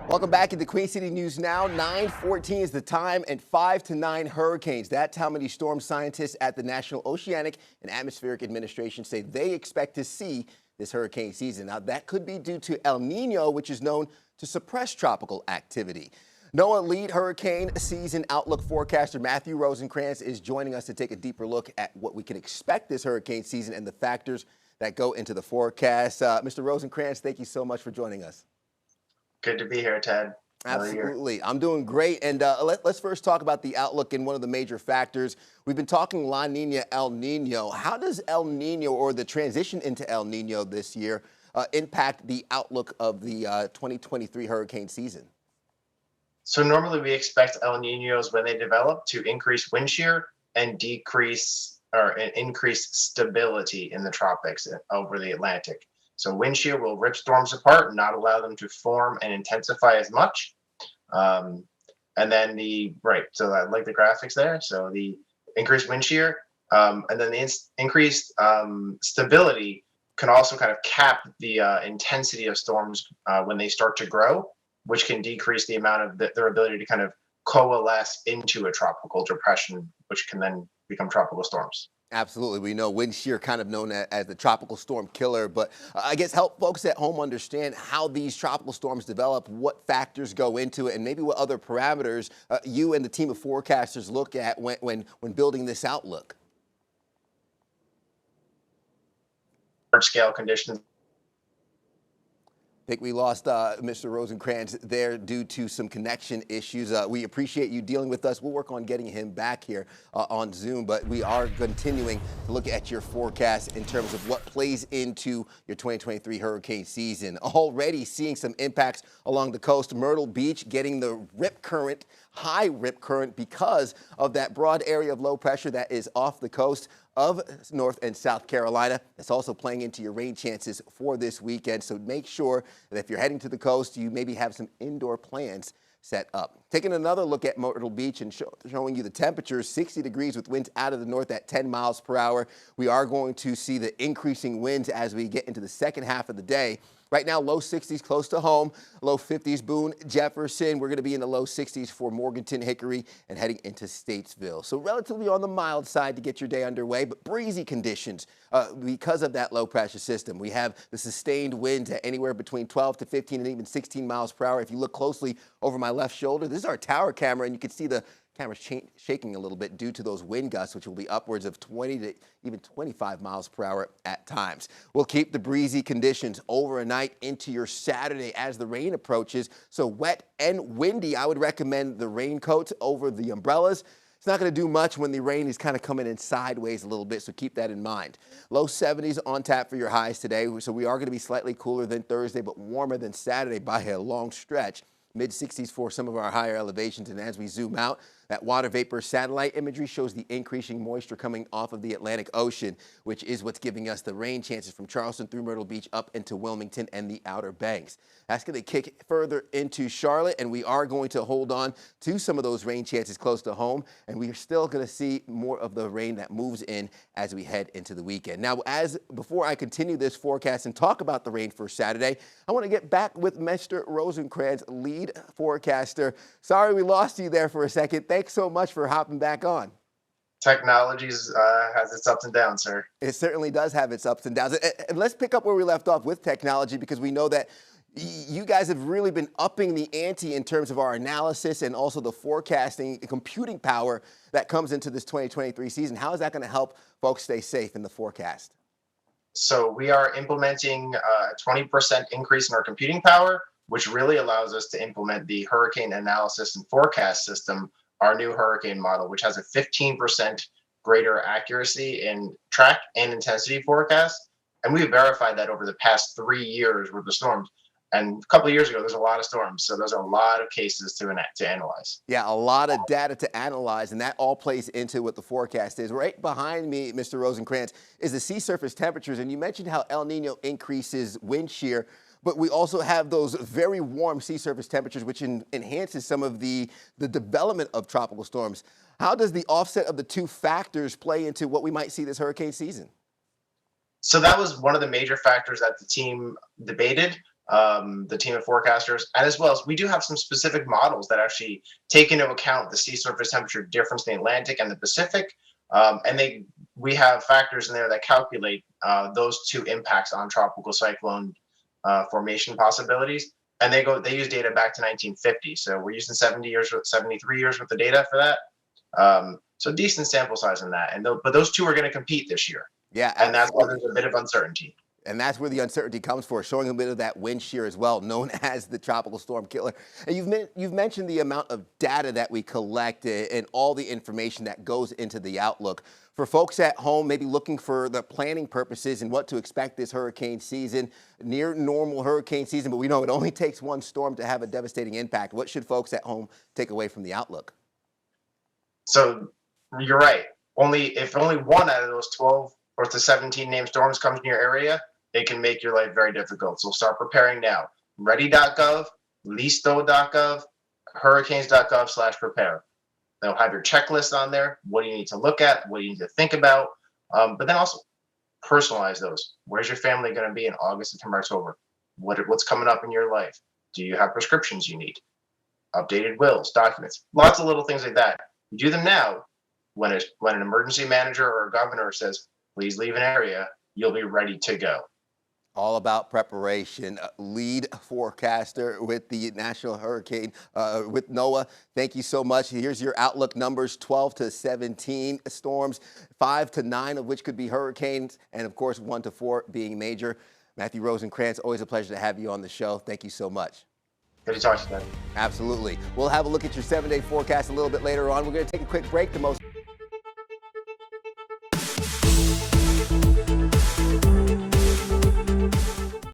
Welcome back into Queen City News Now. 9:14 is the time, and 5 to 9 hurricanes. That's how many storm scientists at the National Oceanic and Atmospheric Administration say they expect to see this hurricane season. Now, that could be due to El Nino, which is known to suppress tropical activity. NOAA lead hurricane season outlook forecaster Matthew Rosencrans is joining us to take a deeper look at what we can expect this hurricane season and the factors that go into the forecast. Mr. Rosencrans, thank you so much for joining us. Good to be here, Ted. Absolutely. I'm doing great. And let's first talk about the outlook and one of the major factors. We've been talking La Nina, El Nino. How does El Nino, or the transition into El Nino this year, impact the outlook of the 2023 hurricane season? So normally we expect El Ninos, when they develop, to increase wind shear and increase stability in the tropics over the Atlantic. So wind shear will rip storms apart and not allow them to form and intensify as much. And then so I like the graphics there. So the increased wind shear, and then the increased stability can also kind of cap the intensity of storms when they start to grow, which can decrease the amount of their ability to kind of coalesce into a tropical depression, which can then become tropical storms. Absolutely. We know wind shear, kind of known as the tropical storm killer, but I guess help folks at home understand how these tropical storms develop, what factors go into it, and maybe what other parameters you and the team of forecasters look at when building this outlook. Large scale conditions. I think we lost Mr. Rosencrans there due to some connection issues. We appreciate you dealing with us. We'll work on getting him back here on Zoom, but we are continuing to look at your forecast in terms of what plays into your 2023 hurricane season. Already seeing some impacts along the coast. Myrtle Beach getting the high rip current because of that broad area of low pressure that is off the coast of North and South Carolina. It's also playing into your rain chances for this weekend. So make sure that if you're heading to the coast, you maybe have some indoor plans set up. Taking another look at Myrtle Beach and showing you the temperatures, 60 degrees with winds out of the north at 10 miles per hour. We are going to see the increasing winds as we get into the second half of the day. Right now, low 60s close to home, low 50s Boone, Jefferson. We're going to be in the low 60s for Morganton, Hickory, and heading into Statesville. So relatively on the mild side to get your day underway, but breezy conditions because of that low pressure system. We have the sustained winds at anywhere between 12 to 15 and even 16 miles per hour. If you look closely over my left shoulder, this is our tower camera, and you can see the camera's shaking a little bit due to those wind gusts, which will be upwards of 20 to even 25 miles per hour at times. We'll keep the breezy conditions overnight into your Saturday as the rain approaches. So wet and windy, I would recommend the raincoats over the umbrellas. It's not going to do much when the rain is kind of coming in sideways a little bit, so keep that in mind. Low 70s on tap for your highs today, so we are going to be slightly cooler than Thursday, but warmer than Saturday by a long stretch. Mid-60s for some of our higher elevations, and as we zoom out, that water vapor satellite imagery shows the increasing moisture coming off of the Atlantic Ocean, which is what's giving us the rain chances from Charleston through Myrtle Beach up into Wilmington and the Outer Banks. That's going to kick further into Charlotte, and we are going to hold on to some of those rain chances close to home, and we are still going to see more of the rain that moves in as we head into the weekend. Now, before I continue this forecast and talk about the rain for Saturday, I want to get back with Mr. Rosencrans, lead forecaster. Sorry we lost you there for a second. Thanks so much for hopping back on. Technology has its ups and downs, sir. It certainly does have its ups and downs. And let's pick up where we left off with technology, because we know that you guys have really been upping the ante in terms of our analysis and also the forecasting and computing power that comes into this 2023 season. How is that going to help folks stay safe in the forecast? So we are implementing a 20% increase in our computing power, which really allows us to implement the hurricane analysis and forecast system, our new hurricane model, which has a 15% greater accuracy in track and intensity forecast. And we've verified that over the past 3 years with the storms. And a couple of years ago, there's a lot of storms. So there's a lot of cases to analyze. Yeah, a lot of data to analyze, and that all plays into what the forecast is. Right behind me, Mr. Rosencrans, is the sea surface temperatures. And you mentioned how El Nino increases wind shear, but we also have those very warm sea surface temperatures, which enhances some of the development of tropical storms. How does the offset of the two factors play into what we might see this hurricane season? So that was one of the major factors that the team debated. the team of forecasters, and as well as we do have some specific models that actually take into account the sea surface temperature difference in the Atlantic and the Pacific, and we have factors in there that calculate those two impacts on tropical cyclone formation possibilities. And they use data back to 1950, so we're using 73 years worth of data for that. So decent sample size in that, but those two are going to compete this year. Yeah, and that's why absolutely. there's a bit of uncertainty. And that's where the uncertainty comes for, showing a bit of that wind shear as well, known as the tropical storm killer. And you've mentioned the amount of data that we collect and all the information that goes into the outlook. For folks at home, maybe looking for the planning purposes and what to expect this hurricane season, near normal hurricane season, but we know it only takes one storm to have a devastating impact. What should folks at home take away from the outlook? So you're right. If only one out of those 12 or to 17 named storms comes in your area, it can make your life very difficult. So start preparing now. Ready.gov, listo.gov, hurricanes.gov/prepare. They'll have your checklist on there. What do you need to look at? What do you need to think about? But then also personalize those. Where's your family going to be in August, September, October? What's coming up in your life? Do you have prescriptions you need? Updated wills, documents, lots of little things like that. You do them now. When an emergency manager or a governor says, please leave an area, you'll be ready to go. All about preparation. Lead forecaster with the National Hurricane, with NOAA. Thank you so much. Here's your outlook numbers: 12 to 17 storms, 5 to 9 of which could be hurricanes, and of course 1 to 4 being major. Matthew Rosencrans, always a pleasure to have you on the show. Thank you so much. Good to talk to you, man. Absolutely. We'll have a look at your 7-day forecast a little bit later on. We're going to take a quick break. The most